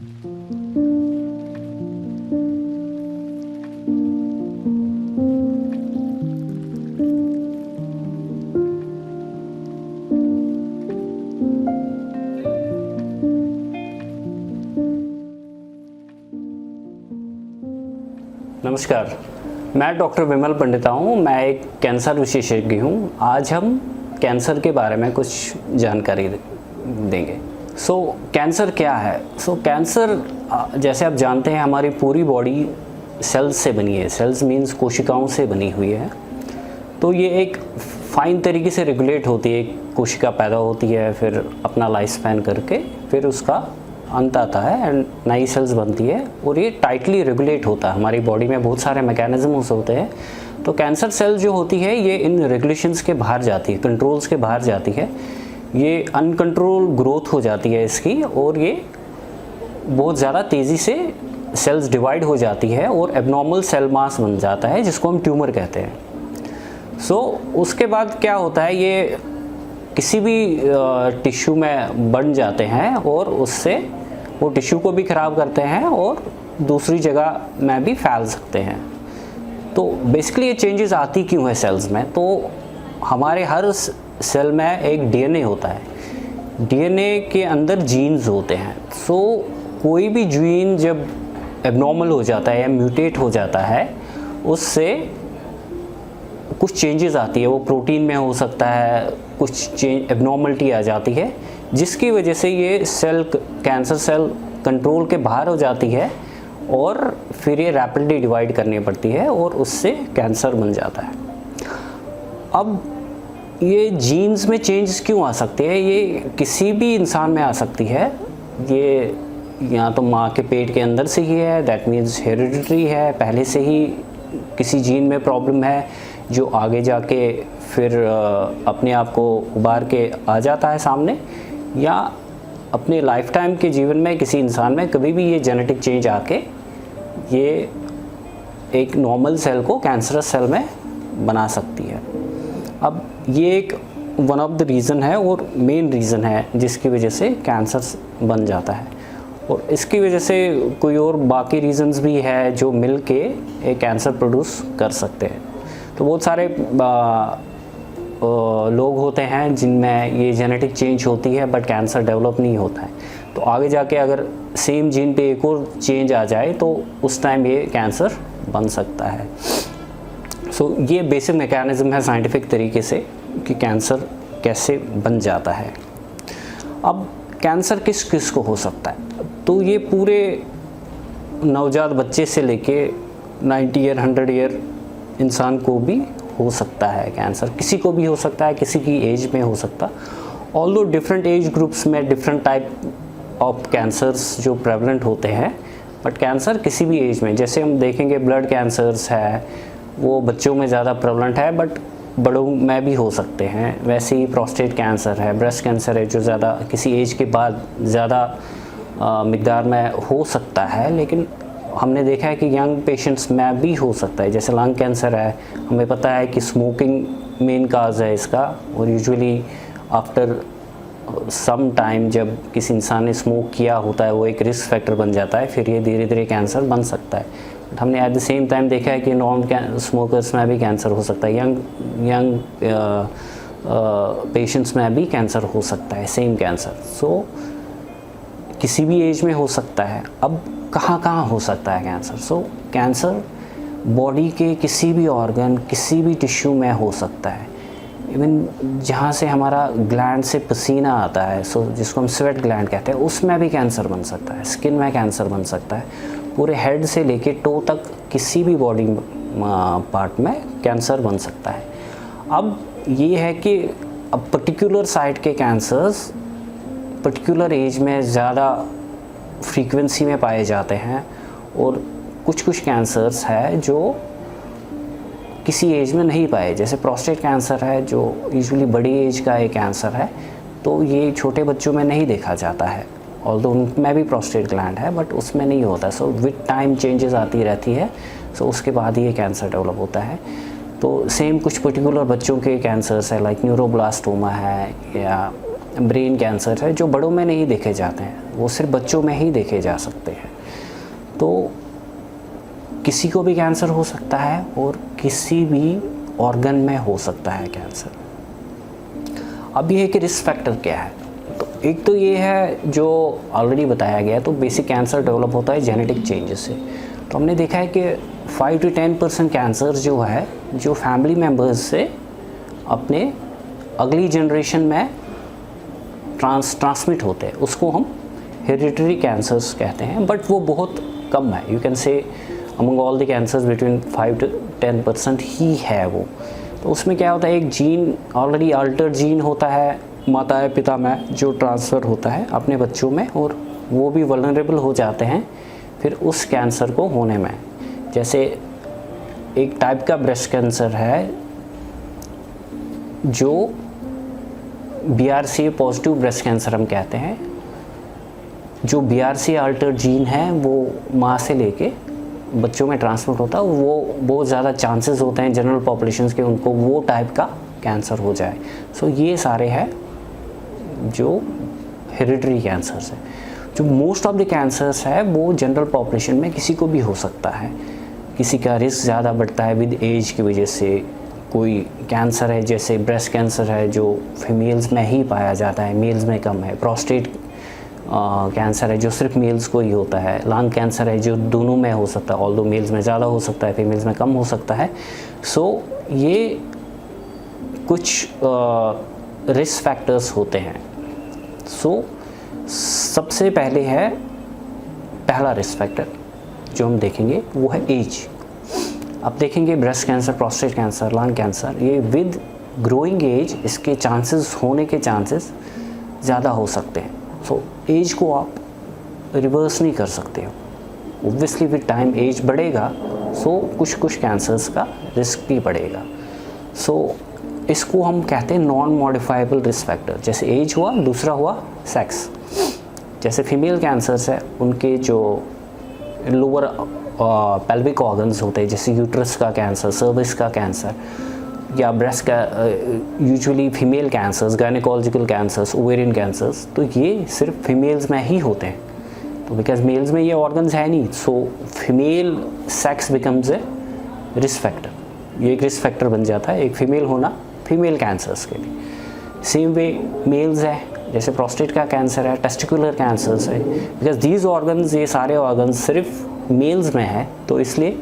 नमस्कार, मैं डॉक्टर विमल पंडिता हूँ। मैं एक कैंसर विशेषज्ञ हूँ। आज हम कैंसर के बारे में कुछ जानकारी देंगे। कैंसर क्या है? कैंसर जैसे आप जानते हैं हमारी पूरी बॉडी सेल्स से बनी है। सेल्स मीन्स कोशिकाओं से बनी हुई है। तो ये एक फाइन तरीके से रेगुलेट होती है। कोशिका पैदा होती है, फिर अपना लाइफ स्पैन करके फिर उसका अंत आता है एंड नई सेल्स बनती है और ये टाइटली रेगुलेट होता है। हमारी बॉडी में बहुत सारे मैकेनिज्म्स होते हैं। तो कैंसर सेल जो होती है ये इन रेगुलेशंस के बाहर जाती है, कंट्रोल्स के बाहर जाती है। ये अनकंट्रोल ग्रोथ हो जाती है इसकी और ये बहुत ज़्यादा तेज़ी से सेल्स डिवाइड हो जाती है और एबनॉर्मल सेल मास बन जाता है जिसको हम ट्यूमर कहते हैं। उसके बाद क्या होता है, ये किसी भी टिश्यू में बन जाते हैं और उससे वो टिश्यू को भी ख़राब करते हैं और दूसरी जगह में भी फैल सकते हैं। तो बेसिकली ये चेंजेस आती क्यों है सेल्स में? तो हमारे हर सेल में एक डीएनए होता है। डीएनए के अंदर जीन्स होते हैं। कोई भी जीन जब एबनॉर्मल हो जाता है या म्यूटेट हो जाता है, उससे कुछ चेंजेस आती है। वो प्रोटीन में हो सकता है, कुछ एबनॉर्मलिटी आ जाती है जिसकी वजह से ये सेल, कैंसर सेल कंट्रोल के बाहर हो जाती है और फिर ये रैपिडली डिवाइड करनी पड़ती है और उससे कैंसर बन जाता है। अब ये जीन्स में चेंजेस क्यों आ सकते हैं? ये किसी भी इंसान में आ सकती है। ये या तो माँ के पेट के अंदर से ही है, दैट मीन्स हेरिडिटरी है, पहले से ही किसी जीन में प्रॉब्लम है जो आगे जाके फिर अपने आप को उबार के आ जाता है सामने, या अपने लाइफ टाइम के जीवन में किसी इंसान में कभी भी ये जेनेटिक चेंज आके ये एक नॉर्मल सेल को कैंसरस सेल में बना सकती है। अब ये एक वन ऑफ द रीज़न है और मेन रीज़न है जिसकी वजह से कैंसर बन जाता है। और इसकी वजह से कोई और बाकी रीज़न्स भी है जो मिल के एक कैंसर प्रोड्यूस कर सकते हैं। तो बहुत सारे लोग होते हैं जिनमें ये जेनेटिक चेंज होती है बट कैंसर डेवलप नहीं होता है। तो आगे जाके अगर सेम जीन पे एक और चेंज आ जाए तो उस टाइम ये कैंसर बन सकता है। ये बेसिक मैकेनिज़्म है साइंटिफिक तरीके से कि कैंसर कैसे बन जाता है। अब कैंसर किस किस को हो सकता है? तो ये पूरे नवजात बच्चे से लेके 90 ईयर 100 ईयर इंसान को भी हो सकता है कैंसर। किसी को भी हो सकता है, किसी की एज में हो सकता। ऑल्दो डिफरेंट एज ग्रुप्स में डिफरेंट टाइप ऑफ कैंसर्स जो प्रेवलेंट होते हैं, बट कैंसर किसी भी एज में, जैसे हम देखेंगे ब्लड कैंसर्स है वो बच्चों में ज़्यादा प्रेवलेंट है बट बड़ों में भी हो सकते हैं। वैसे ही प्रोस्टेट कैंसर है, ब्रेस्ट कैंसर है जो ज़्यादा किसी एज के बाद ज़्यादा मिकदार में हो सकता है, लेकिन हमने देखा है कि यंग पेशेंट्स में भी हो सकता है। जैसे लंग कैंसर है, हमें पता है कि स्मोकिंग मेन काज है इसका, और यूजुअली आफ्टर सम टाइम जब किसी इंसान ने स्मोक किया होता है वो एक रिस्क फैक्टर बन जाता है, फिर ये धीरे धीरे कैंसर बन सकता है। बट हमने एट द सेम टाइम देखा है कि नॉन स्मोकर्स में भी कैंसर हो सकता है, यंग पेशेंट्स में भी कैंसर हो सकता है, सेम कैंसर। किसी भी एज में हो सकता है। अब कहाँ हो सकता है कैंसर? कैंसर बॉडी के किसी भी ऑर्गन, किसी भी टिश्यू में हो सकता है। इवन जहाँ से हमारा ग्लैंड से पसीना आता है, जिसको हम स्वेट ग्लैंड कहते हैं, उसमें भी कैंसर बन सकता है। स्किन में कैंसर बन सकता है। पूरे हेड से लेके टो तक किसी भी बॉडी पार्ट में कैंसर बन सकता है। अब ये है कि अब पर्टिकुलर साइट के कैंसर्स पर्टिकुलर एज में ज़्यादा फ्रीक्वेंसी में पाए जाते हैं, और कुछ कैंसर्स है जो किसी एज में नहीं पाए। जैसे प्रोस्टेट कैंसर है जो यूजुअली बड़ी एज का एक कैंसर है, तो ये छोटे बच्चों में नहीं देखा जाता है, ऑल्दो उनमें भी प्रोस्टेट ग्लैंड है बट उसमें नहीं होता। विद टाइम चेंजेस आती रहती है, उसके बाद ये कैंसर डेवलप होता है। तो सेम कुछ पर्टिकुलर बच्चों के कैंसर्स है, लाइक न्यूरोब्लास्टोमा है, या ब्रेन कैंसर है जो बड़ों में नहीं देखे जाते हैं, वो सिर्फ बच्चों में ही देखे जा सकते हैं। तो किसी को भी कैंसर हो सकता है और किसी भी ऑर्गन में हो सकता है कैंसर। अब ये है कि रिस्क फैक्टर क्या है। तो एक तो ये है जो ऑलरेडी बताया गया, तो बेसिक कैंसर डेवलप होता है जेनेटिक चेंजेस से। तो हमने देखा है कि 5 to 10% कैंसर जो है जो फैमिली मेम्बर्स से अपने अगली जनरेशन में ट्रांसमिट होते हैं, उसको हम हेरिडिटरी कैंसर्स कहते हैं, बट वो बहुत कम है। You can say among all the cancers between 5 to 10% ही है वो। तो उसमें क्या होता है, एक जीन ऑलरेडी अल्टर्ड जीन होता है माता पिता में जो ट्रांसफ़र होता है अपने बच्चों में, और वो भी वल्नरेबल हो जाते हैं फिर उस कैंसर को होने में। जैसे एक टाइप का ब्रेस्ट कैंसर है जो BRCA पॉजिटिव ब्रेस्ट कैंसर हम कहते हैं। जो BRCA अल्टर्ड जीन है वो माँ से लेके बच्चों में ट्रांसफर होता है, वो बहुत ज़्यादा चांसेस होते हैं जनरल पॉपुलेशंस के उनको वो टाइप का कैंसर हो जाए। सो ये सारे हैं जो हेरिडिटरी कैंसर्स है। जो मोस्ट ऑफ द कैंसर्स है वो जनरल पॉपुलेशन में किसी को भी हो सकता है। किसी का रिस्क ज़्यादा बढ़ता है विद एज की वजह से। कोई कैंसर है जैसे ब्रेस्ट कैंसर है जो फीमेल्स में ही पाया जाता है, मेल्स में कम है। प्रोस्टेट कैंसर है जो सिर्फ मेल्स को ही होता है। लंग कैंसर है जो दोनों में हो सकता है, ऑल्दो मेल्स में ज़्यादा हो सकता है, फीमेल्स में कम हो सकता है। सो ये कुछ रिस्क फैक्टर्स होते हैं। सो सबसे पहले है पहला रिस्क फैक्टर जो हम देखेंगे वो है एज। अब देखेंगे breast cancer, prostate cancer, lung cancer, ये विद ग्रोइंग एज इसके चांसेस होने के चांसेस ज़्यादा हो सकते हैं। सो एज को आप रिवर्स नहीं कर सकते हो। ओब्वियसली विद टाइम एज बढ़ेगा, सो कुछ कैंसर्स का रिस्क भी बढ़ेगा। सो इसको हम कहते हैं नॉन मॉडिफाइबल रिस्क फैक्टर। जैसे एज हुआ, दूसरा हुआ सेक्स। जैसे फीमेल कैंसर्स है उनके जो लोअर पेल्विक ऑर्गन्स होते हैं, जैसे यूट्रस का कैंसर, सर्विक्स का कैंसर या ब्रेस्ट का, usually female cancers, gynaecological cancers, ovarian cancers, तो ये सिर्फ फीमेल्स में ही होते हैं। तो बिकॉज मेल्स में ये ऑर्गन्स है नहीं, so female sex becomes a risk factor. ये एक रिस्क फैक्टर बन जाता है एक फीमेल होना फीमेल कैंसर्स के लिए। सेम वे मेल्स है जैसे प्रोस्टेट का कैंसर है, टेस्टिकुलर कैंसर्स है, बिकॉज दीज ऑर्गन्स, ये सारे ऑर्गन्स सिर्फ मेल्स में है तो इसलिए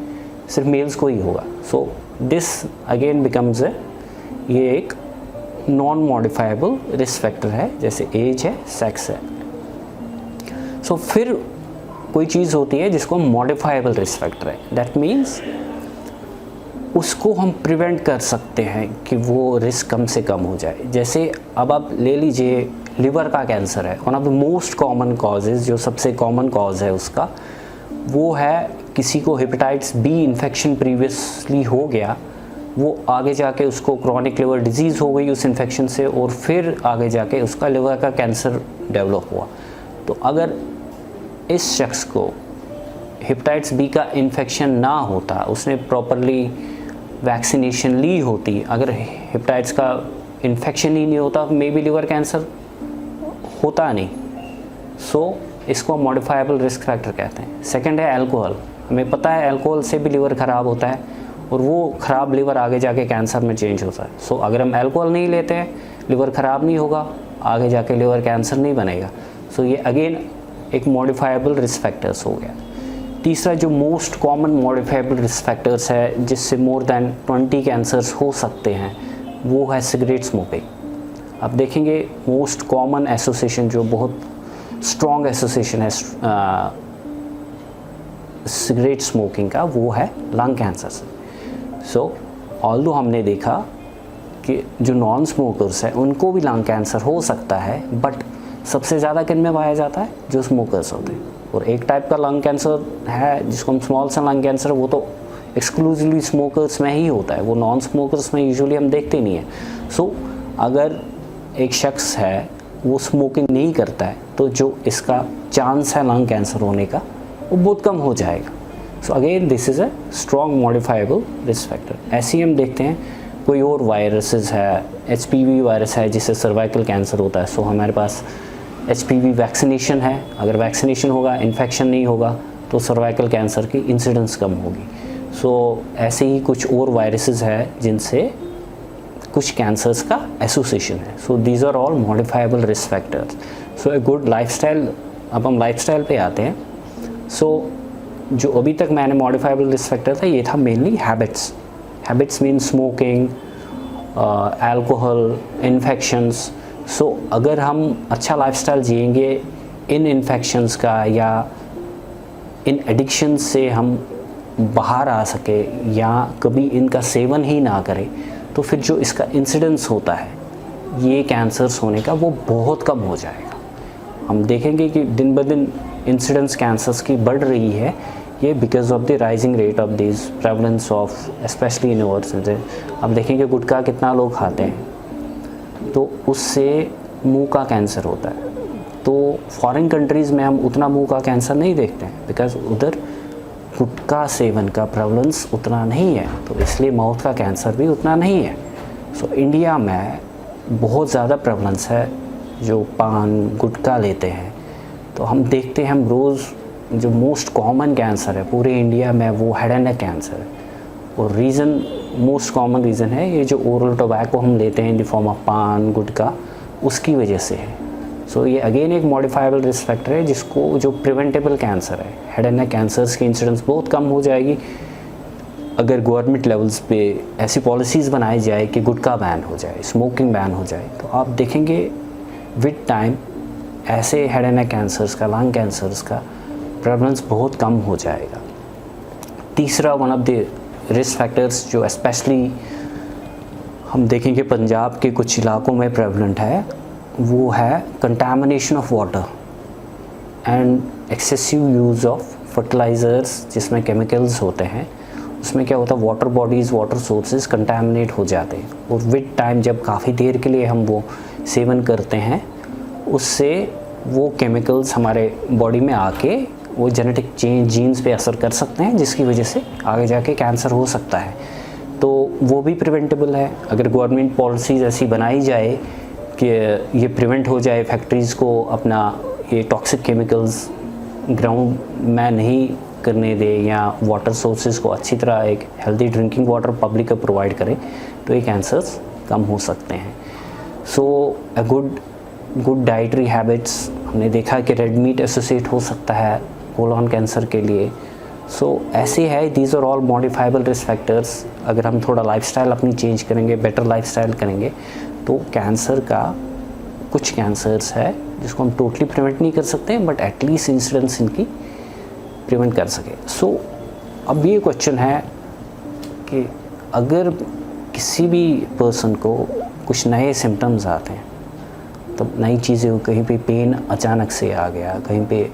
सिर्फ मेल्स को ही होगा। सो दिस अगेन बिकम्स ये एक नॉन मॉडिफाइबल रिस्क फैक्टर है, जैसे एज है, सेक्स है। सो फिर कोई चीज़ होती है जिसको मॉडिफाइबल रिस्क फैक्टर है। दैट मीन्स उसको हम प्रिवेंट कर सकते हैं कि वो रिस्क कम से कम हो जाए। जैसे अब आप ले लीजिए लिवर का कैंसर है, one of the most common causes, जो सबसे कॉमन कॉज है उसका, वो है किसी को हेपेटाइटिस बी इन्फेक्शन प्रीवियसली हो गया, वो आगे जाके उसको क्रॉनिक लिवर डिजीज़ हो गई उस इन्फेक्शन से, और फिर आगे जाके उसका लिवर का कैंसर डेवलप हुआ। तो अगर इस शख्स को हेपेटाइटिस बी का इन्फेक्शन ना होता, उसने प्रॉपरली वैक्सीनेशन ली होती, अगर हेपेटाइटिस का इन्फेक्शन ही नहीं होता, मे बी लिवर कैंसर होता नहीं। सो इसको मॉडिफाइबल रिस्क फैक्टर कहते हैं। सेकंड है अल्कोहल। हमें पता है अल्कोहल से भी लिवर ख़राब होता है और वो ख़राब लिवर आगे जाके कैंसर में चेंज होता है। सो अगर हम अल्कोहल नहीं लेते हैं, लिवर ख़राब नहीं होगा, आगे जाके लिवर कैंसर नहीं बनेगा। सो ये अगेन एक मॉडिफाइबल रिस्क फैक्टर्स हो गया। तीसरा जो most common modifiable risk factors है जिससे मोर देन 20 कैंसर्स हो सकते हैं, वो है सिगरेट स्मोकिंग। अब देखेंगे मोस्ट कॉमन एसोसिएशन, जो बहुत स्ट्रॉन्ग एसोसिएशन है सिगरेट स्मोकिंग का, वो है लंग कैंसर से। सो ऑल्दो हमने देखा कि जो नॉन स्मोकर्स हैं उनको भी लंग कैंसर हो सकता है, बट सबसे ज़्यादा किन में पाया जाता है, जो स्मोकर्स होते हैं। और एक टाइप का लंग कैंसर है जिसको हम स्मॉल सेल लंग कैंसर, वो तो एक्सक्लूसिवली स्मोकर्स में ही होता है, वो नॉन स्मोकर्स में यूजुअली हम देखते नहीं हैं। सो अगर एक शख्स है वो स्मोकिंग नहीं करता है तो जो इसका चांस है लंग कैंसर होने का वो बहुत कम हो जाएगा। So again this is a strong modifiable risk factor. ऐसे ही हम देखते हैं कोई और वायरसेस है, HPV वायरस है जिससे सर्वाइकल कैंसर होता है, सो हमारे पास HPV वैक्सीनेशन है। अगर वैक्सीनेशन होगा, इन्फेक्शन नहीं होगा, तो सर्वाइकल कैंसर की इंसिडेंस कम होगी। सो ऐसे ही कुछ और वायरसेस है जिनसे कुछ कैंसर्स का एसोसिएशन है। So these are all modifiable risk factors. So a good lifestyle, अब हम लाइफस्टाइल पे आते हैं। सो जो अभी तक मैंने मॉडिफाइबल रिस्क फैक्टर था, ये था mainly habits. Habits mean smoking, alcohol, infections. So अगर हम अच्छा लाइफस्टाइल जिएंगे, इन इन्फेक्शंस का या इन एडिक्शन से हम बाहर आ सके या कभी इनका सेवन ही ना करें, तो फिर जो इसका इंसिडेंस होता है ये कैंसर्स होने का, वो बहुत कम हो जाएगा। हम देखेंगे कि दिन ब दिन इंसिडेंस कैंसर्स की बढ़ रही है, ये because of the rising rate of this prevalence of specially in over. अब देखेंगे गुटखा कितना लोग खाते हैं, तो उससे मुंह का कैंसर होता है। तो फॉरेन कंट्रीज़ में हम उतना मुंह का कैंसर नहीं देखते हैं, बिकॉज उधर गुटखा सेवन का प्रेवलेंस उतना नहीं है, तो इसलिए माउथ का कैंसर भी उतना नहीं है। सो इंडिया में बहुत ज़्यादा प्रेवलेंस है जो पान गुटखा लेते हैं। तो हम देखते हैं, हम रोज़ जो मोस्ट कॉमन कैंसर है पूरे इंडिया में वो हेड एंड नेक कैंसर है। और रीज़न, मोस्ट कॉमन रीज़न है ये जो ओरल टोबैको हम लेते हैं इन द फॉर्म ऑफ पान गुटखा, उसकी वजह से है। सो ये अगेन एक मॉडिफाइबल रिस्क फैक्टर है जिसको, जो प्रिवेंटेबल कैंसर है, हेड एंड नेक कैंसर्स की इंसिडेंस बहुत कम हो जाएगी अगर गवर्नमेंट लेवल्स पे ऐसी पॉलिसीज़ बनाई जाए कि गुटखा बैन हो जाए, स्मोकिंग बैन हो जाए। तो आप देखेंगे विद टाइम ऐसे हेड एंड नेक कैंसर्स का, लंग कैंसर्स का प्रेवलेंस बहुत कम हो जाएगा। तीसरा one of the risk factors जो स्पेशली हम देखेंगे पंजाब के कुछ इलाकों में प्रेवलेंट है, वो है contamination of water and excessive use of fertilisers जिसमें केमिकल्स होते हैं। उसमें क्या होता है, water bodies, water sources contaminate हो जाते हैं, और विद टाइम जब काफ़ी देर के लिए हम वो सेवन करते हैं, उससे वो केमिकल्स हमारे बॉडी में आके वो जेनेटिक चेंज, जीन्स पे असर कर सकते हैं, जिसकी वजह से आगे जाके कैंसर हो सकता है। तो वो भी प्रिवेंटेबल है अगर गवर्नमेंट पॉलिसीज़ ऐसी बनाई जाए कि ये प्रिवेंट हो जाए, फैक्ट्रीज़ को अपना ये टॉक्सिक केमिकल्स ग्राउंड में नहीं करने दे, या वाटर सोर्सेज को अच्छी तरह एक हेल्दी ड्रिंकिंग वाटर पब्लिक को प्रोवाइड करें, तो ये कैंसर्स कम हो सकते हैं। सो अ गुड डाइटरी हैबिट्स, हमने देखा कि रेड मीट एसोसिएट हो सकता है कोलोन कैंसर के लिए। सो ऐसे है, these are all modifiable risk factors. अगर हम थोड़ा लाइफस्टाइल अपनी चेंज करेंगे, बेटर लाइफस्टाइल करेंगे, तो कैंसर का, कुछ कैंसर्स है जिसको हम टोटली प्रिवेंट नहीं कर सकते, बट एटलीस्ट इंसिडेंस इनकी प्रिवेंट कर सके। सो अब ये क्वेश्चन है कि अगर किसी भी पर्सन को कुछ नए सिम्टम्स आते हैं, तो नई चीज़ें हो, कहीं पे पेन अचानक से आ गया, कहीं पे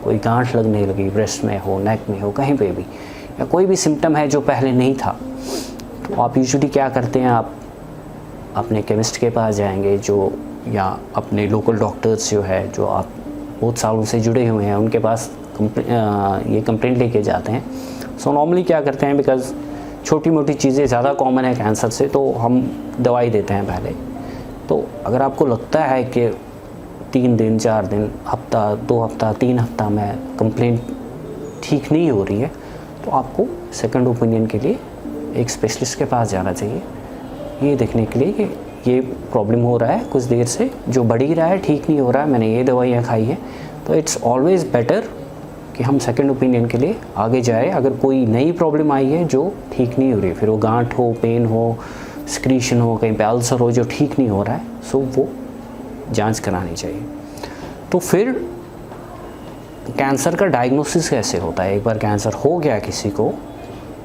कोई गांठ लगने लगी, ब्रेस्ट में हो, नेक में हो, कहीं पे भी, या कोई भी सिम्टम है जो पहले नहीं था, तो आप यूजुअली क्या करते हैं, आप अपने केमिस्ट के पास जाएंगे, जो या अपने लोकल डॉक्टर्स जो है, जो आप बहुत सालों से जुड़े हुए हैं, उनके पास ये कंप्लेंट लेके जाते हैं। सो नॉर्मली क्या करते हैं, बिकॉज़ छोटी मोटी चीज़ें ज़्यादा कॉमन है कैंसर से, तो हम दवाई देते हैं पहले। तो अगर आपको लगता है कि 3 दिन, 4 दिन, हफ्ता, 2 हफ्ता, 3 हफ्ता में कंप्लेंट ठीक नहीं हो रही है, तो आपको सेकंड ओपिनियन के लिए एक स्पेशलिस्ट के पास जाना चाहिए, ये देखने के लिए कि ये प्रॉब्लम हो रहा है कुछ देर से, जो बढ़ ही रहा है, ठीक नहीं हो रहा है, मैंने ये दवाइयाँ खाई है। तो इट्स ऑलवेज़ बेटर कि हम सेकंड ओपिनियन के लिए आगे जाए। अगर कोई नई प्रॉब्लम आई है जो ठीक नहीं हो रही है, फिर वो गांठ हो, पेन हो, सिक्रीशन हो, कहीं पे अल्सर हो जो ठीक नहीं हो रहा है, सो वो जांच करानी चाहिए। तो फिर कैंसर का डायग्नोसिस कैसे होता है? एक बार कैंसर हो गया किसी को,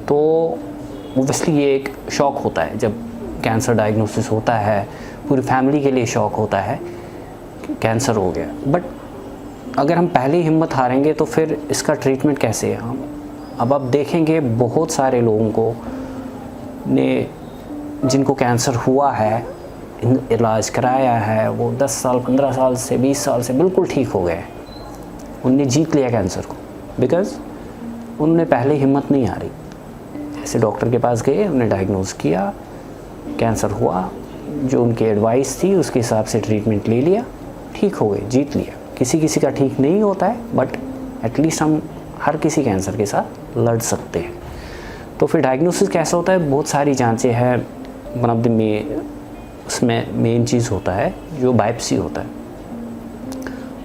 तो ओब्वियसली ये एक शॉक होता है जब कैंसर डायग्नोसिस होता है, पूरी फैमिली के लिए शॉक होता है कि कैंसर हो गया। बट अगर हम पहले ही हिम्मत हारेंगे तो फिर इसका ट्रीटमेंट कैसे है? हम अब आप देखेंगे बहुत सारे लोगों को ने जिनको कैंसर हुआ है, इलाज कराया है, वो 10 साल, 15 साल से, 20 साल से बिल्कुल ठीक हो गए, उनने जीत लिया कैंसर को, बिकॉज़ उनने पहले हिम्मत नहीं हारी। ऐसे डॉक्टर के पास गए, उन्हें डायग्नोज किया, कैंसर हुआ, जो उनकी एडवाइस थी उसके हिसाब से ट्रीटमेंट ले लिया, ठीक हो गए, जीत लिया। किसी किसी का ठीक नहीं होता है, बट एटलीस्ट हम हर किसी कैंसर के साथ लड़ सकते हैं। तो फिर डायग्नोसिस कैसा होता है, बहुत सारी जांचें हैं। वन ऑफ द उसमें मेन चीज़ होता है जो बायोप्सी होता है।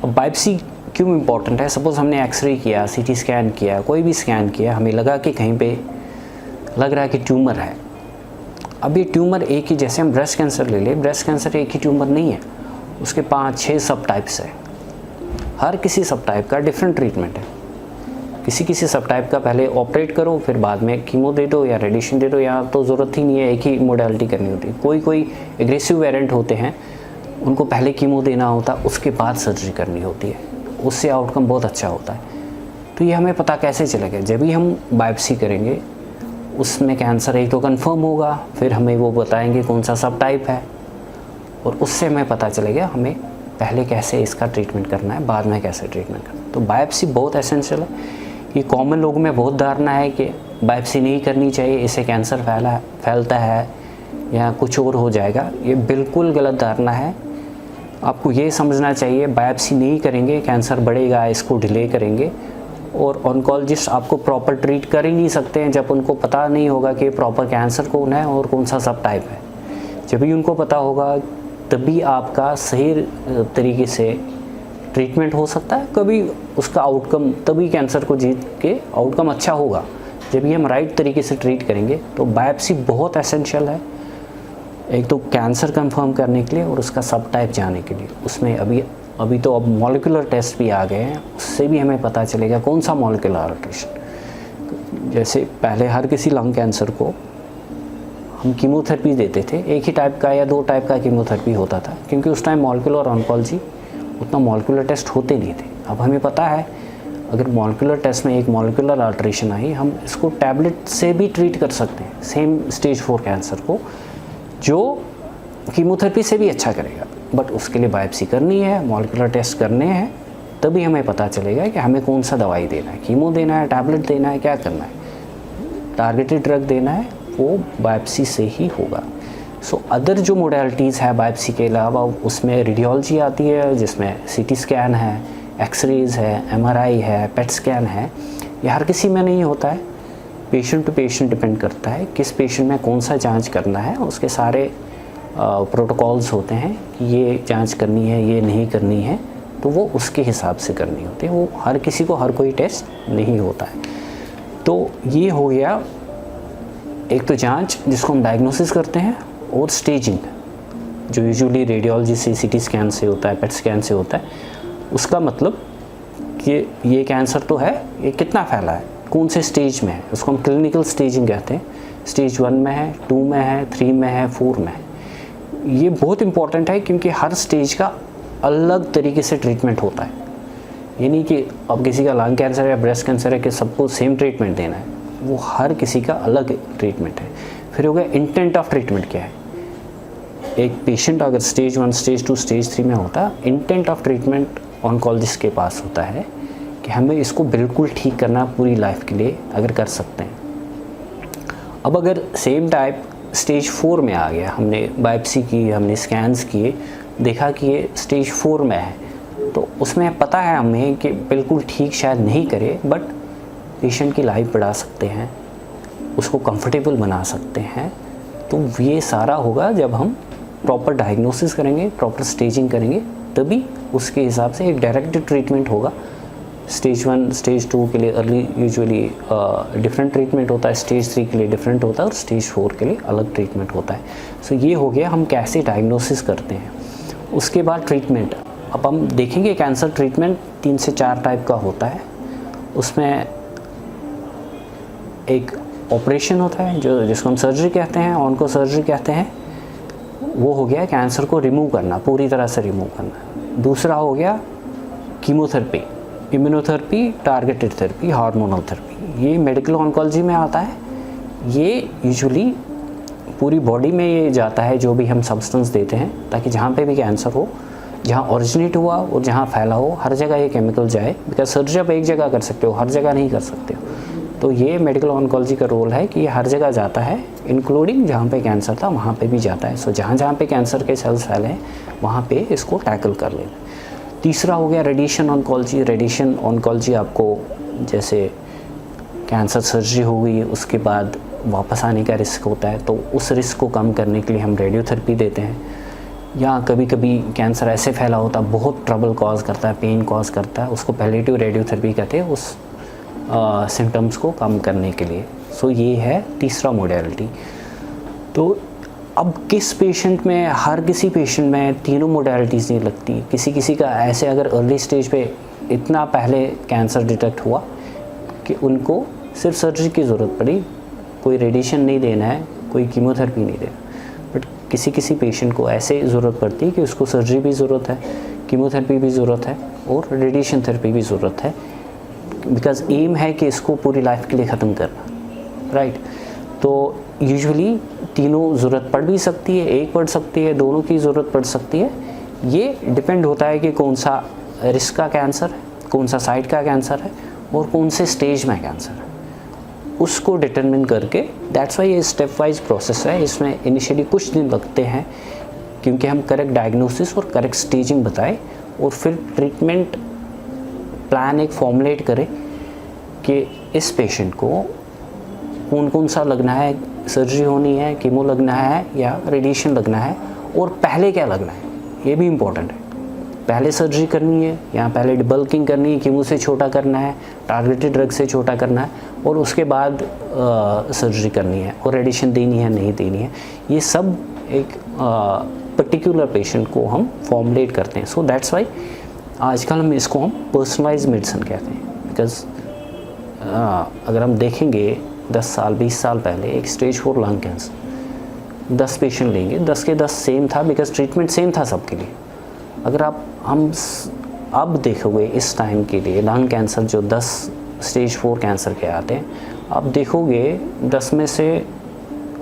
अब बायोप्सी क्यों इम्पोर्टेंट है? सपोज़ हमने एक्सरे किया, सीटी स्कैन किया, कोई भी स्कैन किया, हमें लगा कि कहीं पे लग रहा है कि ट्यूमर है। अब ये ट्यूमर एक ही, जैसे हम ब्रेस्ट कैंसर ले लें, ब्रेस्ट कैंसर एक ही ट्यूमर नहीं है, उसके 5-6 सब टाइप्स है। हर किसी सब टाइप का डिफरेंट ट्रीटमेंट है। किसी किसी सब टाइप का पहले ऑपरेट करो, फिर बाद में कीमो दे दो या रेडिएशन दे दो, या तो ज़रूरत ही नहीं है, एक ही मोडालिटी करनी होती है। कोई कोई एग्रेसिव वेरिएंट होते हैं, उनको पहले कीमो देना होता है, उसके बाद सर्जरी करनी होती है, उससे आउटकम बहुत अच्छा होता है। तो ये हमें पता कैसे चलेगा? जब भी हम बायोप्सी करेंगे, उसमें कैंसर एक तो कंफर्म होगा, फिर हमें वो बताएंगे कौन सा सब टाइप है, और उससे हमें पता चलेगा हमें पहले कैसे इसका ट्रीटमेंट करना है, बाद में कैसे ट्रीटमेंट करना है। तो बायोप्सी बहुत एसेंशियल है। ये कॉमन लोगों में बहुत धारणा है कि बायोप्सी नहीं करनी चाहिए, इससे कैंसर फैलता है या कुछ और हो जाएगा। ये बिल्कुल गलत धारणा है। आपको ये समझना चाहिए, बायोप्सी नहीं करेंगे कैंसर बढ़ेगा, इसको डिले करेंगे। और ऑन्कोलॉजिस्ट आपको प्रॉपर ट्रीट कर ही नहीं सकते हैं जब उनको पता नहीं होगा कि प्रॉपर कैंसर कौन है और कौन सा सब टाइप है। जब भी उनको पता होगा तभी आपका सही तरीके से ट्रीटमेंट हो सकता है। कभी उसका आउटकम, तभी कैंसर को जीत के आउटकम अच्छा होगा जब भी हम राइट तरीके से ट्रीट करेंगे। तो बायोप्सी बहुत एसेंशियल है, एक तो कैंसर कंफर्म करने के लिए और उसका सब टाइप जाने के लिए। उसमें अभी तो अब मॉलिक्यूलर टेस्ट भी आ गए हैं, उससे भी हमें पता चलेगा कौन सा मॉलिक्यूलर अल्ट्रेशन। जैसे पहले हर किसी लंग कैंसर को हम कीमोथेरेपी देते थे, एक ही टाइप का या 2 टाइप का कीमोथेरेपी होता था, क्योंकि उस टाइम मॉलिक्यूलर ऑन्कोलॉजी उतना मॉलिक्यूलर टेस्ट होते नहीं थे। अब हमें पता है अगर मॉलिक्यूलर टेस्ट में एक मॉलिक्यूलर अल्ट्रेशन आई, हम इसको टैबलेट से भी ट्रीट कर सकते हैं सेम स्टेज 4 कैंसर को, जो कीमोथेरेपी से भी अच्छा करेगा। बट उसके लिए बायोप्सी करनी है, मॉलिक्यूलर टेस्ट करने हैं, तभी हमें पता चलेगा कि हमें कौन सा दवाई देना है, कीमो देना है, टैबलेट देना है, क्या करना है। टारगेटेड ड्रग देना है, वो बायोप्सी से ही होगा। सो अदर जो मोडालिटीज़ है बायोप्सी के अलावा, उसमें रेडियोलॉजी आती है, जिसमें सीटी स्कैन है, एक्सरेज है, एमआरआई है, पेट स्कैन है। ये हर किसी में नहीं होता है, पेशेंट टू पेशेंट डिपेंड करता है किस पेशेंट में कौन सा जांच करना है। उसके सारे प्रोटोकॉल्स होते हैं कि ये जांच करनी है, ये नहीं करनी है, तो वो उसके हिसाब से करनी होती है। वो हर किसी को हर कोई टेस्ट नहीं होता है। तो ये हो गया एक तो जांच जिसको हम डायग्नोसिस करते हैं, और स्टेजिंग जो यूजुअली रेडियोलॉजी से, सीटी स्कैन से होता है, पेट स्कैन से होता है। उसका मतलब कि ये कैंसर तो है, ये कितना फैला है, कौन से स्टेज में है, उसको हम क्लिनिकल स्टेजिंग कहते हैं। स्टेज 1 में है, 2 में है, 3 में है, 4 में है। ये बहुत इंपॉर्टेंट है क्योंकि हर स्टेज का अलग तरीके से ट्रीटमेंट होता है। ये नहीं कि अब किसी का लंग कैंसर या ब्रेस्ट कैंसर है कि सबको सेम ट्रीटमेंट देना है, वो हर किसी का अलग ट्रीटमेंट है। फिर हो गया इंटेंट ऑफ ट्रीटमेंट क्या है। एक पेशेंट अगर स्टेज 1, स्टेज 2, स्टेज 3 में होता है, इंटेंट ऑफ ट्रीटमेंट ऑन्कोलॉजिस्ट के पास होता है कि हमें इसको बिल्कुल ठीक करना पूरी लाइफ के लिए, अगर कर सकते हैं। अब अगर सेम टाइप स्टेज 4 में आ गया, हमने बायोप्सी की, हमने स्कैन्स किए, देखा कि ये स्टेज 4 में है, तो उसमें पता है हमें कि बिल्कुल ठीक शायद नहीं करे, बट पेशेंट की लाइफ बढ़ा सकते हैं, उसको कंफर्टेबल बना सकते हैं। तो ये सारा होगा जब हम प्रॉपर डायग्नोसिस करेंगे, प्रॉपर स्टेजिंग करेंगे, तभी उसके हिसाब से एक डायरेक्टेड ट्रीटमेंट होगा। स्टेज 1, स्टेज 2 के लिए अर्ली यूजुअली डिफरेंट ट्रीटमेंट होता है, स्टेज 3 के लिए डिफरेंट होता है, और स्टेज 4 के लिए अलग ट्रीटमेंट होता है। सो ये हो गया हम कैसे डायग्नोसिस करते हैं। उसके बाद ट्रीटमेंट, अब हम देखेंगे कैंसर ट्रीटमेंट 3 से 4 टाइप का होता है। उसमें एक ऑपरेशन होता है जिसको हम सर्जरी कहते हैं, ऑन्को सर्जरी कहते हैं। वो हो गया कैंसर को रिमूव करना, पूरी तरह से रिमूव करना। दूसरा हो गया chemotherapy, immunotherapy, targeted therapy, hormonal therapy. ये मेडिकल ऑन्कोलॉजी में आता है। ये यूजुअली पूरी बॉडी में ये जाता है, जो भी हम सब्सटेंस देते हैं, ताकि जहाँ पे भी कैंसर हो, जहाँ ओरिजिनेट हुआ और जहाँ फैला हो, हर जगह ये केमिकल जाए। बिकॉज सर्जरी आप एक जगह कर सकते हो, हर जगह नहीं कर सकते हो। तो ये मेडिकल ऑन्कोलॉजी का रोल है कि ये हर जगह जाता है, इंक्लूडिंग जहाँ पे कैंसर था वहाँ पे भी जाता है। सो जहाँ जहाँ पे कैंसर के सेल्स फैले हैं वहाँ पे इसको टैकल कर लेना। तीसरा हो गया रेडिएशन ऑन्कोलॉजी। रेडिएशन ऑन्कोलॉजी आपको जैसे कैंसर सर्जरी हो गई, उसके बाद वापस आने का रिस्क होता है, तो उस रिस्क को कम करने के लिए हम रेडियोथेरेपी देते हैं। या कभी कभी कैंसर ऐसे फैला होता है, बहुत ट्रबल कॉज करता है, पेन कॉज करता है, उसको पैलिएटिव रेडियोथेरेपी कहते हैं उस सिम्टम्स को कम करने के लिए। सो ये है तीसरा मोडेलिटी। तो अब किस पेशेंट में, हर किसी पेशेंट में तीनों मोडेलिटीज़ नहीं लगती। किसी किसी का ऐसे अगर अर्ली स्टेज पे इतना पहले कैंसर डिटेक्ट हुआ कि उनको सिर्फ सर्जरी की ज़रूरत पड़ी, कोई रेडिएशन नहीं देना है, कोई कीमोथेरेपी नहीं देना। बट किसी किसी पेशेंट को ऐसे ज़रूरत पड़ती है कि उसको सर्जरी भी ज़रूरत है, कीमोथेरेपी भी ज़रूरत है और रेडिएशन थेरेपी भी ज़रूरत है, बिकॉज एम है कि इसको पूरी लाइफ के लिए ख़त्म करना, राइट। तो यूजुअली तीनों ज़रूरत पड़ भी सकती है, एक पड़ सकती है, दोनों की ज़रूरत पड़ सकती है। ये डिपेंड होता है कि कौन सा रिस्क का कैंसर है, कौन सा साइड का कैंसर है और कौन से स्टेज में कैंसर है, उसको डिटरमिन करके। दैट्स वाई ये स्टेप वाइज प्रोसेस है। इसमें इनिशियली कुछ दिन लगते हैं क्योंकि हम करेक्ट डायग्नोसिस और करेक्ट स्टेजिंग बताएं और फिर ट्रीटमेंट प्लान एक फॉर्मुलेट करें कि इस पेशेंट को कौन कौन सा लगना है, सर्जरी होनी है, कीमो लगना है या रेडिएशन लगना है, और पहले क्या लगना है, ये भी इम्पोर्टेंट है। पहले सर्जरी करनी है या पहले डिबल्किंग करनी है, कीमो से छोटा करना है, टारगेटेड ड्रग से छोटा करना है, और उसके बाद सर्जरी करनी है, और रेडिएशन देनी है नहीं देनी है। ये सब एक पर्टिकुलर पेशेंट को हम फॉर्मुलेट करते हैं। सो दैट्स वाई आजकल हम इसको पर्सनलाइज मेडिसिन कहते हैं। बिकॉज अगर हम देखेंगे 10 साल 20 साल पहले एक स्टेज 4 लंग कैंसर 10 पेशेंट लेंगे, 10 के 10 सेम था, बिकॉज ट्रीटमेंट सेम था सबके लिए। अगर हम अब देखोगे इस टाइम के लिए लंग कैंसर जो 10 स्टेज 4 कैंसर के आते हैं, आप देखोगे 10 में से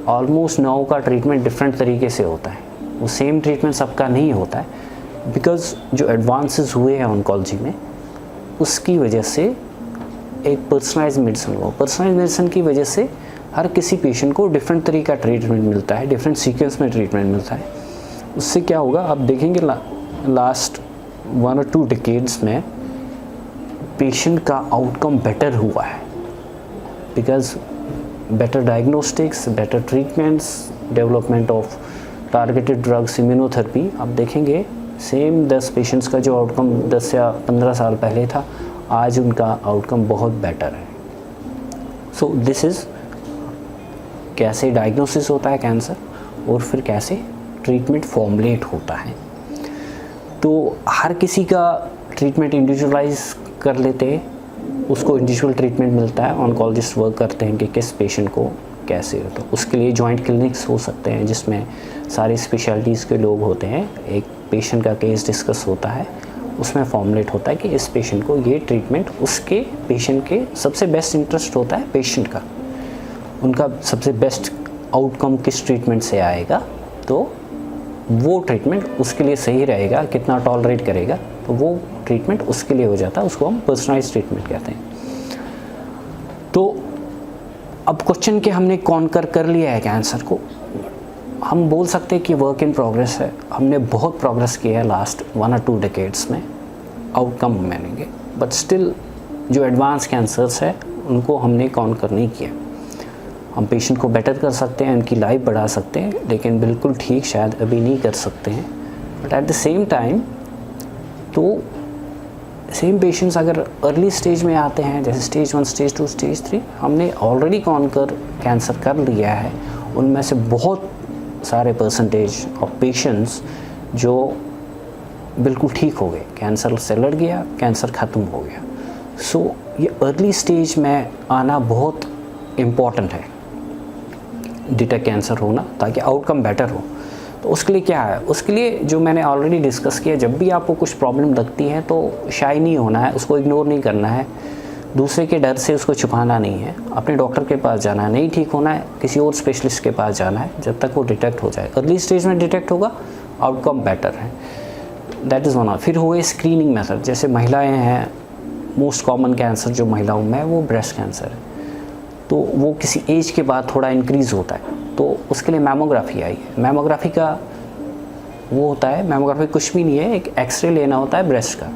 ऑलमोस्ट 9 का ट्रीटमेंट डिफरेंट तरीके से होता है। वो सेम ट्रीटमेंट सबका नहीं होता है, बिकॉज जो एडवांसेस हुए हैं ऑन्कोलॉजी में उसकी वजह से एक पर्सनलाइज मेडिसिन हुआ। पर्सनलाइज मेडिसिन की वजह से हर किसी पेशेंट को डिफरेंट तरीका ट्रीटमेंट मिलता है, डिफरेंट सीक्वेंस में ट्रीटमेंट मिलता है। उससे क्या होगा, आप देखेंगे लास्ट 1 और 2 डिकेड्स में पेशेंट का आउटकम बेटर हुआ है, because better diagnostics, better treatments, development of targeted drugs, immunotherapy. आप देखेंगे सेम 10 पेशेंट्स का जो आउटकम 10 या 15 साल पहले था, आज उनका आउटकम बहुत बेटर है। सो दिस इज़ कैसे डायग्नोसिस होता है कैंसर और फिर कैसे ट्रीटमेंट फॉर्मुलेट होता है। तो हर किसी का ट्रीटमेंट इंडिविजुअलाइज कर लेते हैं, उसको इंडिविजुअल ट्रीटमेंट मिलता है। ऑन्कोलॉजिस्ट वर्क करते हैं कि किस पेशेंट को कैसे हो। तो उसके लिए जॉइंट क्लिनिक्स हो सकते हैं जिसमें सारी स्पेशलिटीज़ के लोग होते हैं। एक पेशेंट का केस डिस्कस होता है, उसमें फॉर्मुलेट होता है कि इस पेशेंट को ये ट्रीटमेंट, उसके पेशेंट के सबसे बेस्ट इंटरेस्ट होता है पेशेंट का, उनका सबसे बेस्ट आउटकम किस ट्रीटमेंट से आएगा, तो वो ट्रीटमेंट उसके लिए सही रहेगा, कितना टॉलरेट करेगा, तो वो ट्रीटमेंट उसके लिए हो जाता है। उसको हम पर्सनलाइज ट्रीटमेंट कहते हैं। तो अब क्वेश्चन कि हमने कॉन्कर कर लिया है कैंसर को, हम बोल सकते हैं कि वर्क इन प्रोग्रेस है। हमने बहुत प्रोग्रेस किया है लास्ट 1 और 2 डिकेड्स में आउटकम मानेंगे, बट स्टिल जो एडवांस कैंसर्स है उनको हमने कॉन्कर नहीं किया। हम पेशेंट को बेटर कर सकते हैं, उनकी लाइफ बढ़ा सकते हैं, लेकिन बिल्कुल ठीक शायद अभी नहीं कर सकते हैं। But at the same time तो सेम पेशेंट्स अगर अर्ली स्टेज में आते हैं, जैसे स्टेज 1, स्टेज 2, स्टेज 3, हमने ऑलरेडी कॉन्कर कैंसर कर लिया है। उनमें से बहुत सारे परसेंटेज ऑफ पेशेंट्स जो बिल्कुल ठीक हो गए, कैंसर से लड़ गया, कैंसर ख़त्म हो गया। सो ये अर्ली स्टेज में आना बहुत इम्पॉर्टेंट है, डिटेक्ट कैंसर होना, ताकि आउटकम बेटर हो। तो उसके लिए क्या है, उसके लिए जो मैंने ऑलरेडी डिस्कस किया, जब भी आपको कुछ प्रॉब्लम लगती है तो शाय नहीं होना है, उसको इग्नोर नहीं करना है, दूसरे के डर से उसको छुपाना नहीं है, अपने डॉक्टर के पास जाना है, नहीं ठीक होना है किसी और स्पेशलिस्ट के पास जाना है, जब तक वो डिटेक्ट हो जाए। अर्ली स्टेज में डिटेक्ट होगा, आउटकम बेटर है। That is one of. फिर हुए स्क्रीनिंग मेथड, जैसे महिलाएं हैं, मोस्ट कॉमन कैंसर जो महिलाओं में है वो ब्रेस्ट कैंसर है। तो वो किसी एज के बाद थोड़ा इंक्रीज़ होता है, तो उसके लिए मैमोग्राफी आई है। मैमोग्राफी का वो होता है, मैमोग्राफी कुछ भी नहीं है, एक एक्सरे लेना होता है ब्रेस्ट का,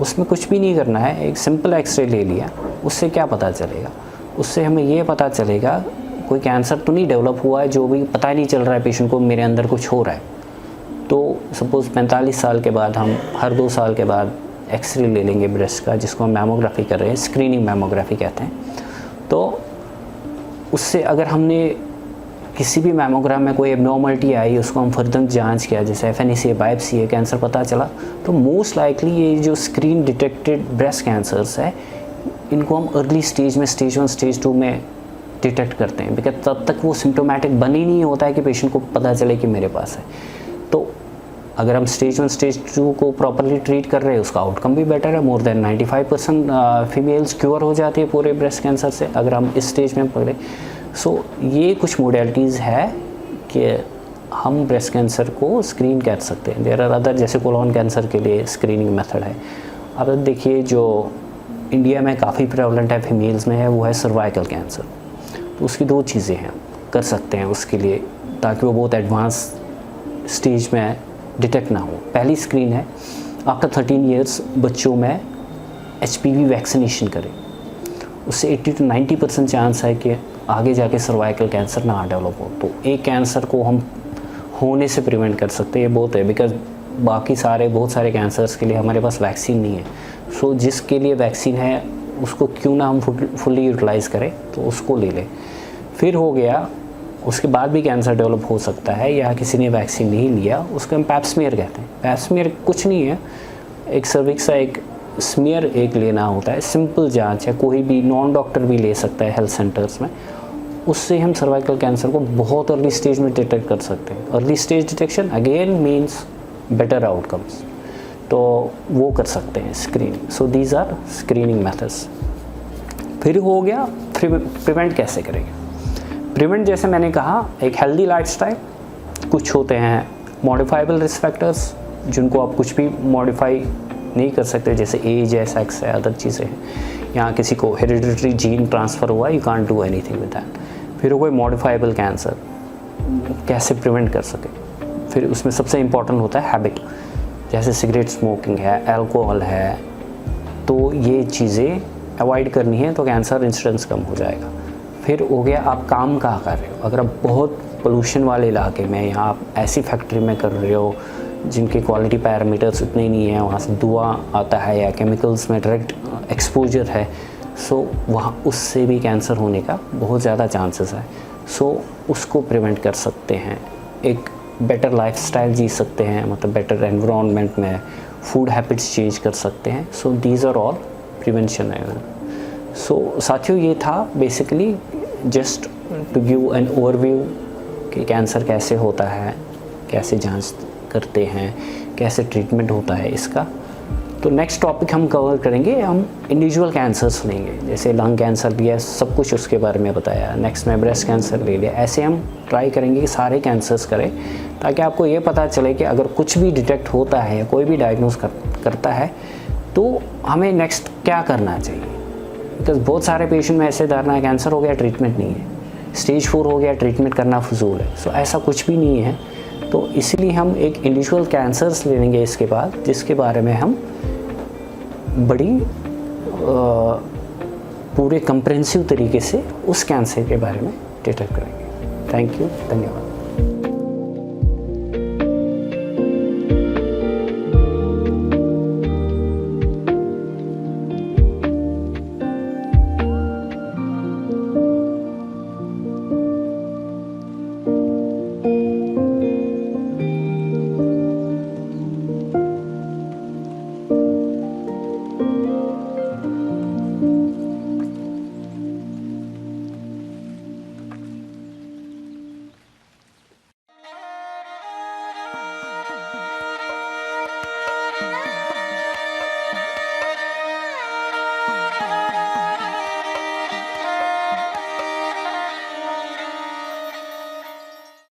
उसमें कुछ भी नहीं करना है, एक सिंपल एक्सरे ले लिया, उससे क्या पता चलेगा, उससे हमें ये पता चलेगा कोई कैंसर तो नहीं डेवलप हुआ है, जो भी पता ही नहीं चल रहा है पेशेंट को मेरे अंदर कुछ हो रहा है। तो सपोज़ 45 साल के बाद हम हर 2 साल के बाद एक्सरे ले लेंगे ब्रेस्ट का, जिसको हम मैमोग्राफी कर रहे हैं, स्क्रीनिंग मैमोग्राफी कहते हैं। तो उससे अगर हमने किसी भी मैमोग्राम में कोई एबनॉर्मलिटी आई, उसको हम फर्दर जांच किया, जैसे FNAC बायोप्सी है, कैंसर पता चला, तो मोस्ट लाइकली ये जो स्क्रीन डिटेक्टेड ब्रेस्ट कैंसर्स है, इनको हम अर्ली स्टेज में, स्टेज 1 स्टेज 2 में डिटेक्ट करते हैं, बिकॉज तब तक वो सिम्टोमेटिक बन ही नहीं होता है कि पेशेंट को पता चले कि मेरे पास है। तो अगर हम स्टेज 1 स्टेज 2 को प्रॉपरली ट्रीट कर रहे हैं, उसका आउटकम भी बेटर है। मोर देन 95% फीमेल्स क्योर हो जाती है पूरे ब्रेस्ट कैंसर से अगर हम इस स्टेज में पकड़े। सो ये कुछ मोडेलिटीज़ है कि हम ब्रेस्ट कैंसर को स्क्रीन कर सकते हैं। देयर आर अदर, जैसे कोलोन कैंसर के लिए स्क्रीनिंग मेथड है। अब देखिए जो इंडिया में काफ़ी प्रेवलेंट है फीमेल्स में है, वो है सर्वाइकल कैंसर। तो उसकी 2 चीज़ें हैं कर सकते हैं उसके लिए, ताकि वो बहुत एडवांस स्टेज में डिटेक्ट ना हो। पहली स्क्रीन है आफ्टर 13 ईयर्स बच्चों में HPV वैक्सीनेशन करें, उससे 80 to 90% चांस है कि आगे जाके सर्वाइकल कैंसर ना डेवलप हो। तो एक कैंसर को हम होने से प्रिवेंट कर सकते हैं, ये बहुत है, बिकॉज बाकी बहुत सारे कैंसर्स के लिए हमारे पास वैक्सीन नहीं है। सो जिसके लिए वैक्सीन है उसको क्यों ना हम फुल्ली यूटिलाइज़ करें, तो उसको ले लें। फिर हो गया, उसके बाद भी कैंसर डेवलप हो सकता है या किसी ने वैक्सीन नहीं लिया, उसको हम पैप स्मीयर कहते हैं। पैप स्मीयर कुछ नहीं है, एक सर्विक्स का एक स्मीयर एक लेना होता है, सिंपल जांच है, कोई भी नॉन डॉक्टर भी ले सकता है हेल्थ सेंटर्स में। उससे हम सर्वाइकल कैंसर को बहुत अर्ली स्टेज में डिटेक्ट कर सकते हैं। Early stage detection again means better outcomes, तो वो कर सकते हैं screening. So these are screening methods. फिर हो गया प्रिवेंट कैसे करेंगे। प्रिवेंट जैसे मैंने कहा, एक हेल्दी लाइफस्टाइल, कुछ होते हैं मॉडिफाइबल रिस्क फैक्टर्स जिनको आप कुछ भी मॉडिफाई नहीं कर सकते, जैसे एज है, सेक्स है, अदर चीज़ें हैं। यहाँ किसी को हेरिडिटरी जीन ट्रांसफ़र हुआ, you can't do anything with that. फिर कोई मॉडिफाइबल कैंसर कैसे प्रिवेंट कर सके। फिर उसमें सबसे इम्पॉर्टेंट होता है हैबिट, जैसे सिगरेट स्मोकिंग है, अल्कोहल है, तो ये चीज़ें अवॉइड करनी है, तो कैंसर इंसिडेंस कम हो जाएगा। फिर हो गया आप काम कहाँ कर रहे हो। अगर आप बहुत पोल्यूशन वाले इलाके में या आप ऐसी फैक्ट्री में कर रहे हो जिनके क्वालिटी पैरामीटर्स उतने नहीं हैं, वहाँ से धुआं आता है या केमिकल्स में डायरेक्ट एक्सपोजर है, सो वहाँ उससे भी कैंसर होने का बहुत ज़्यादा चांसेस है। सो उसको प्रिवेंट कर सकते हैं, एक बेटर लाइफस्टाइल जी सकते हैं, मतलब बेटर एनवायरनमेंट में फूड हैबिट्स चेंज कर सकते हैं। So these are all prevention है। सो साथियों, ये था basically just to give an overview कि कैंसर कैसे होता है, कैसे जांच करते हैं, कैसे ट्रीटमेंट होता है इसका। तो नेक्स्ट टॉपिक हम कवर करेंगे, हम इंडिविजुअल कैंसर्स लेंगे, जैसे लंग कैंसर भी है, सब कुछ उसके बारे में बताया। नेक्स्ट में ब्रेस्ट कैंसर ले लिया। ऐसे हम ट्राई करेंगे कि सारे कैंसर्स करें, ताकि आपको ये पता चले कि अगर कुछ भी डिटेक्ट होता है या कोई भी डायग्नोज करता है तो हमें नेक्स्ट क्या करना चाहिए। बिकॉज बहुत सारे पेशेंट में ऐसे धारणा है कैंसर हो गया ट्रीटमेंट नहीं है, स्टेज 4 हो गया ट्रीटमेंट करना फजूल है। सो ऐसा कुछ भी नहीं है। तो इसलिए हम एक इंडिविजुअल कैंसर्स ले लेंगे इसके बाद, जिसके बारे में हम बड़ी पूरे कंप्रेहेंसिव तरीके से उस कैंसर के बारे में डिटेक्ट करेंगे। थैंक यू, धन्यवाद।